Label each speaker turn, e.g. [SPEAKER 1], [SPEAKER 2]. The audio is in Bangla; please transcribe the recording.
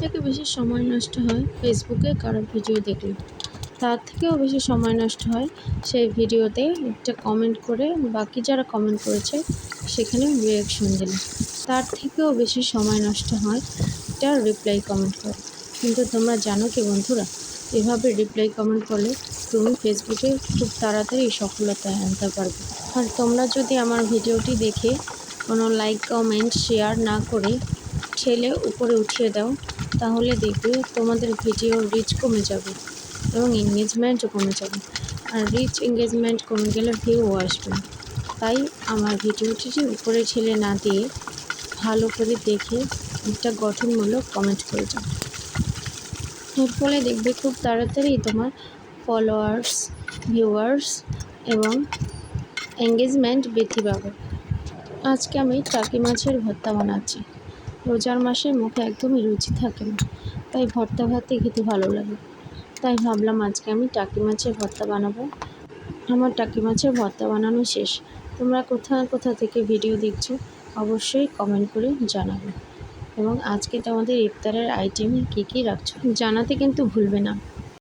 [SPEAKER 1] থেকে বেশি সময় নষ্ট হয় ফেসবুকে কারো ভিডিও দেখলে। তার থেকেও বেশি সময় নষ্ট হয় সেই ভিডিওতে একটা কমেন্ট করে বাকি যারা কমেন্ট করেছে সেখানে রিয়াকশন দিলে। তার থেকেও বেশি সময় নষ্ট হয় একটা রিপ্লাই কমেন্ট করে। কিন্তু তোমরা জানো কি বন্ধুরা, এভাবে রিপ্লাই কমেন্ট করলে তুমি ফেসবুকে খুব তাড়াতাড়ি সফলতা আনতে পারবে। আর তোমরা যদি আমার ভিডিওটি দেখে কোনো লাইক কমেন্ট শেয়ার না করে ঠেলে উপরে উঠিয়ে দাও, তাহলে দেখবে তোমাদের ভিডিওর রিচ কমে যাবে এবং এঙ্গেজমেন্টও কমে যাবে। আর রিচ এঙ্গেজমেন্ট কমে গেলে ভিউও আসবে না। তাই আমার ভিডিওটি উপরে ঠেলে না দিয়ে ভালো করে দেখে একটা গঠনমূলক কমেন্ট করে যাও। এর ফলে দেখবে খুব তাড়াতাড়ি তোমার ফলোয়ার্স, ভিউয়ার্স এবং এঙ্গেজমেন্ট বৃদ্ধি পাবে। আজকে আমি টাকি মাছের ভর্তা বানাচ্ছি। রোজার মাসে মুখে একদমই রুচি থাকে না, তাই ভর্তা ভাতে খেতে ভালো লাগে। তাই ভাবলাম আজকে আমি টাকি মাছের ভর্তা বানাবো। আমার টাকি মাছের ভর্তা বানানো শেষ। তোমরা কোথা থেকে ভিডিও দেখছো অবশ্যই কমেন্ট করে জানাবে। এবং আজকে তোমাদের ইফতারের আইটেমে কী কী রাখছো জানাতে কিন্তু ভুলবে না।